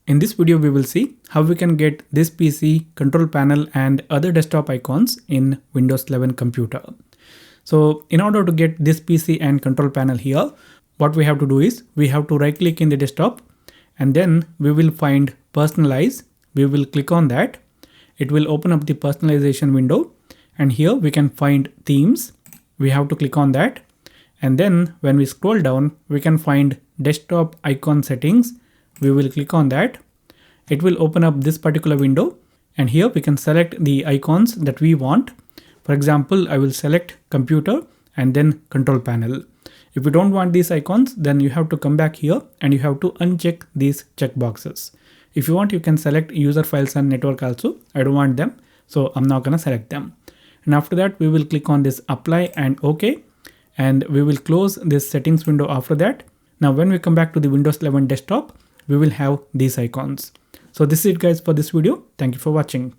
In this video, we will see how we can get this PC, control panel and other desktop icons in Windows 11 computer. So in order to get this PC and control panel here, what we have to do is we have to right click in the desktop and then we will find personalize. We will click on that. It will open up the personalization window and here we can find themes. We have to click on that. And then when we scroll down, we can find desktop icon settings. We will click on that. It will open up this particular window and here we can select the icons that we want. For example, I will select computer and then control panel. If you don't want these icons, then you have to come back here and you have to uncheck these checkboxes. If you want, you can select user files and network also. I don't want them, so I'm not gonna select them. And after that, we will click on this apply and OK. And we will close this settings window after that. Now, when we come back to the Windows 11 desktop, we will have these icons. So this is it guys for this video. Thank you for watching.